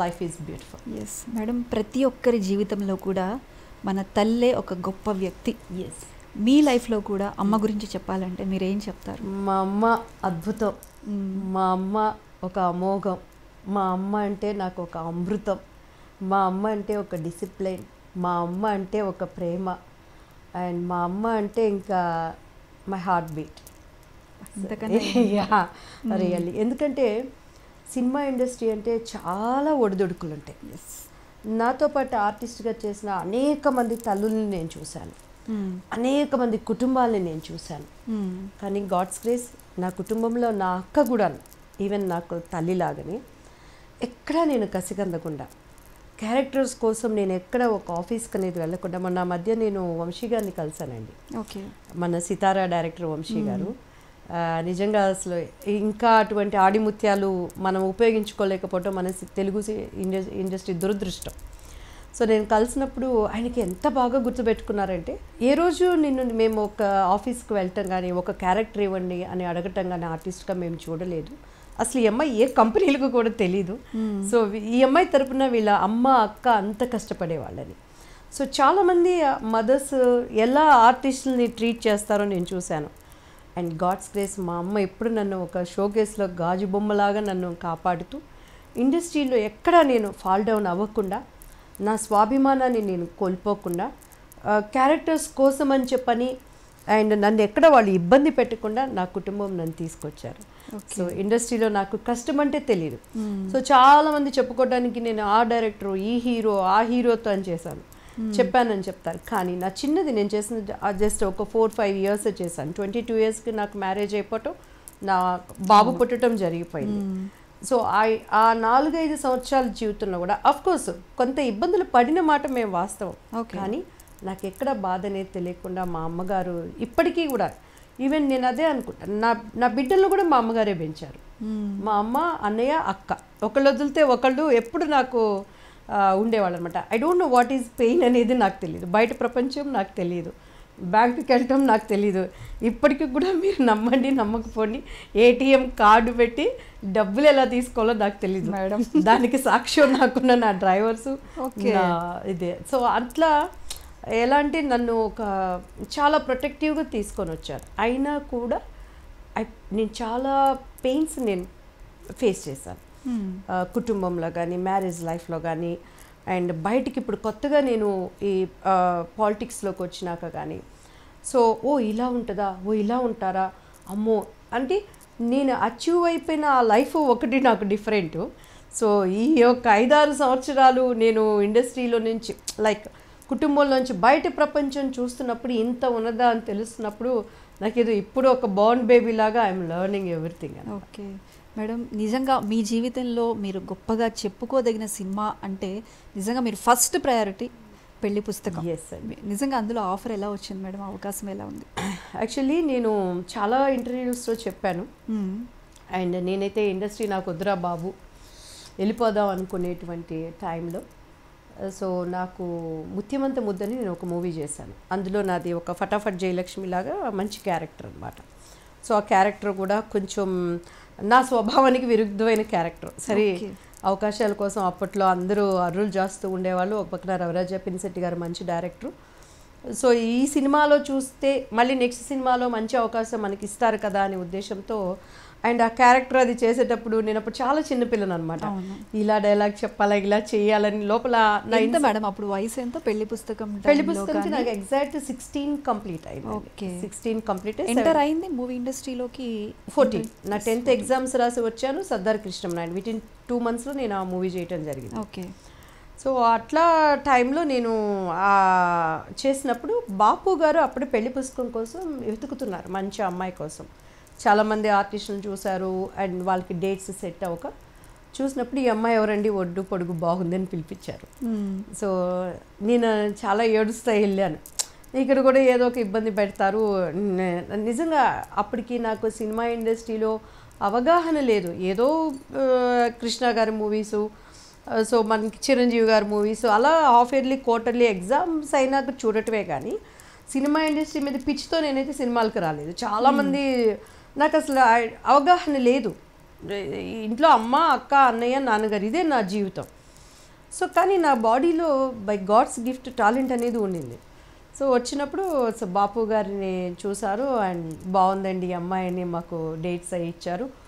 Life is beautiful. Yes madam, ప్రతి ఒక్కరి జీవితంలో కూడా మన తల్లే ఒక గొప్ప వ్యక్తి. ఎస్. మీ లైఫ్లో కూడా అమ్మ గురించి చెప్పాలంటే మీరేం చెప్తారు? మా అమ్మ అద్భుతం. మా అమ్మ ఒక అమోఘం. మా అమ్మ అంటే నాకు ఒక అమృతం. మా అమ్మ అంటే ఒక డిసిప్లైన్. మా అమ్మ అంటే ఒక ప్రేమ. అండ్ మా అమ్మ అంటే ఇంకా మై హార్ట్ బీట్. రియల్లీ. ఎందుకంటే సినిమా ఇండస్ట్రీ అంటే చాలా ఒడిదుడుకులు ఉంటాయి. నాతో పాటు ఆర్టిస్ట్గా చేసిన అనేక మంది తల్లుల్ని నేను చూశాను, అనేక మంది కుటుంబాలని నేను చూశాను. కానీ గాడ్స్ గ్రేస్ నా కుటుంబంలో నా అక్క కూడా ఈవెన్ నాకు తల్లిలాగానే ఎక్కడా నేను కసిగందకుండా క్యారెక్టర్స్ కోసం నేను ఎక్కడ ఒక ఆఫీస్కి అనేది వెళ్ళకుండా, మొన్న మధ్య నేను వంశీ గారిని కలిసానండి. ఓకే. మన సితారా డైరెక్టర్ వంశీ గారు. నిజంగా అసలు ఇంకా అటువంటి ఆడిముత్యాలు మనం ఉపయోగించుకోలేకపోవటం మన తెలుగు ఇండస్ట్రీ దురదృష్టం. సో నేను కలిసినప్పుడు ఆయనకి ఎంత బాగా గుర్తుపెట్టుకున్నారంటే, ఏ రోజు మేము ఒక ఆఫీస్కి వెళ్ళటం కానీ ఒక క్యారెక్టర్ ఇవ్వండి అని అడగటం కానీ ఆర్టిస్ట్గా మేము చూడలేదు. అసలు ఈ అమ్మాయి ఏ కంపెనీలకు కూడా తెలీదు. సో ఈ అమ్మాయి తరపున వీళ్ళ అమ్మ అక్క అంత కష్టపడేవాళ్ళని. సో చాలామంది మదర్స్ ఎలా ఆర్టిస్టులని ట్రీట్ చేస్తారో నేను చూశాను. అండ్ గాడ్స్ గ్రేస్ మా అమ్మ ఎప్పుడు నన్ను ఒక షోకేస్లో గాజు బొమ్మలాగా నన్ను కాపాడుతూ ఇండస్ట్రీలో ఎక్కడా నేను ఫాల్ డౌన్ అవ్వకుండా, నా స్వాభిమానాన్ని నేను కోల్పోకుండా, క్యారెక్టర్స్ కోసం అని చెప్పని అండ్ నన్ను ఎక్కడ వాళ్ళు ఇబ్బంది పెట్టకుండా నా కుటుంబం నన్ను తీసుకొచ్చారు. సో ఇండస్ట్రీలో నాకు కష్టం అంటే తెలియదు. సో చాలామంది చెప్పుకోవడానికి నేను ఆ డైరెక్టరు, ఈ హీరో, ఆ హీరోతో అని చేశాను, చెప్పానని చెప్తారు. కానీ నా చిన్నది నేను చేసిన జస్ట్ ఒక 4-5 years చేశాను. 22 yearsకి నాకు మ్యారేజ్ అయిపోవటం, నా బాబు పుట్టడం జరిగిపోయింది. సో ఆ 4-5 సంవత్సరాల జీవితంలో కూడా అఫ్కోర్స్ కొంత ఇబ్బందులు పడిన మాట మేము వాస్తవం. కానీ నాకు ఎక్కడ బాధ అనేది తెలియకుండా మా అమ్మగారు ఇప్పటికీ కూడా, ఈవెన్ నేను అదే అనుకుంటాను, నా బిడ్డలను కూడా మా అమ్మగారే పెంచారు. మా అమ్మ, అన్నయ్య, అక్క ఒకళ్ళు వదిలితే ఒకళ్ళు ఎప్పుడు నాకు ఉండేవాళ్ళు అనమాట. I don't know what is pain అనేది నాకు తెలియదు, బయట ప్రపంచం నాకు తెలియదు, బ్యాంకుకి వెళ్ళటం నాకు తెలీదు. ఇప్పటికి కూడా మీరు నమ్మండి నమ్మకపోండి, ఏటీఎం కార్డు పెట్టి డబ్బులు ఎలా తీసుకోవాలో నాకు తెలియదు మేడం. దానికి సాక్ష్యం నాకున్న నా డ్రైవర్సు ఇదే. సో అట్లా ఎలా అంటే నన్ను ఒక చాలా ప్రొటెక్టివ్గా తీసుకొని వచ్చారు. అయినా కూడా నేను చాలా పెయిన్స్ నేను ఫేస్ చేశాను, కుటుంబంలో కానీ మ్యారేజ్ లైఫ్లో కానీ. అండ్ బయటికి ఇప్పుడు కొత్తగా నేను ఈ పాలిటిక్స్లోకి వచ్చినాక కానీ, సో ఇలా ఉంటుందా, ఇలా ఉంటారా, అమ్మో అంటే నేను అచీవ్ అయిపోయిన ఆ లైఫ్ ఒకటి నాకు డిఫరెంట్. సో ఈ యొక్క 5-6 సంవత్సరాలు నేను ఇండస్ట్రీలో నుంచి లైక్ కుటుంబంలోంచి బయట ప్రపంచం చూస్తున్నప్పుడు ఇంత ఉన్నదా అని తెలుస్తున్నప్పుడు నాకు ఏదో ఇప్పుడు ఒక బోర్న్ బేబీ లాగా I'm learning everything. Okay madam, నిజంగా మీ జీవితంలో మీరు గొప్పగా చెప్పుకోదగిన సినిమా అంటే నిజంగా మీరు ఫస్ట్ ప్రయారిటీ పెళ్లి పుస్తకం. ఎస్ అండి. నిజంగా అందులో ఆఫర్ ఎలా వచ్చింది మేడం, అవకాశం ఎలా ఉంది? యాక్చువల్లీ నేను చాలా ఇంటర్వ్యూస్లో చెప్పాను. అండ్ నేనైతే ఇండస్ట్రీ నాకు వద్దురా బాబు వెళ్ళిపోదాం అనుకునేటువంటి టైంలో, సో నాకు ముత్యమంత ముద్దని నేను ఒక మూవీ చేశాను. అందులో నాది ఒక ఫటాఫట్ జయలక్ష్మి లాగా మంచి క్యారెక్టర్ అనమాట. సో ఆ క్యారెక్టర్ కూడా కొంచెం నా స్వభావానికి విరుద్ధమైన క్యారెక్టర్. సరే, అవకాశాల కోసం అప్పట్లో అందరూ అర్రులు చేస్తూ ఉండేవాళ్ళు. ఒక పక్కన రవిరాజ పినిశెట్టి గారు మంచి డైరెక్టరు. సో ఈ సినిమాలో చూస్తే మళ్ళీ నెక్స్ట్ సినిమాలో మంచి అవకాశం మనకి ఇస్తారు కదా అనే ఉద్దేశంతో, అండ్ ఆ క్యారెక్టర్ అది చేసేటప్పుడు నేను అప్పుడు చాలా చిన్నపిల్లను అనమాట. ఇలా డైలాగ్ చెప్పాలా, ఇలా చేయాలని లోపల ఎంత మేడం అప్పుడు వయసు ఎంత? పెళ్లి పుస్తకంకి నాకు ఎగ్జాక్ట్ 16 కంప్లీట్ అయింది. ఓకే, 16 కంప్లీట్ ఎంటర్ అయింది మూవీ ఇండస్ట్రీలోకి 14. నా 10th ఎగ్జామ్స్ రాసి వచ్చాను. సర్దార్ కృష్ణంనాయుడు వితిన్ 2 monthsలో నేను ఆ మూవీ చేయటం జరిగింది. ఓకే. సో అట్లా టైంలో నేను చేసినప్పుడు బాపు గారు అప్పుడు పెళ్లి పుస్తకం కోసం వెతుకుతున్నారు మంచి అమ్మాయి కోసం. చాలామంది ఆర్టిస్టులను చూశారు అండ్ వాళ్ళకి డేట్స్ సెట్ అవ్వక చూసినప్పుడు ఈ అమ్మాయి ఎవరండి, ఒడ్డు పొడుగు బాగుందని పిలిపించారు. సో నేను చాలా ఏడుస్తూ వెళ్ళాను, ఇక్కడ కూడా ఏదో ఒక ఇబ్బంది పెడతారు. నిజంగా అప్పటికి నాకు సినిమా ఇండస్ట్రీలో అవగాహన లేదు. ఏదో కృష్ణ గారి మూవీసు, సో మనకి చిరంజీవి గారి మూవీస్ అలా హాఫ్ ఇయర్లీ క్వార్టర్లీ ఎగ్జామ్స్ అయినాక చూడటమే కానీ సినిమా ఇండస్ట్రీ మీద పిచ్చితో నేనైతే సినిమాలకు రాలేదు. చాలామంది నాకు అసలు అవగాహన లేదు. ఇంట్లో అమ్మ, అక్క, అన్నయ్య, నాన్నగారు, ఇదే నా జీవితం. సో కానీ నా బాడీలో బై గాడ్స్ గిఫ్ట్ టాలెంట్ అనేది ఉండింది. సో వచ్చినప్పుడు బాపు గారిని చూసారు అండ్ బాగుందండి ఈ అమ్మాయిని, మాకు డేట్స్ అవి ఇచ్చారు.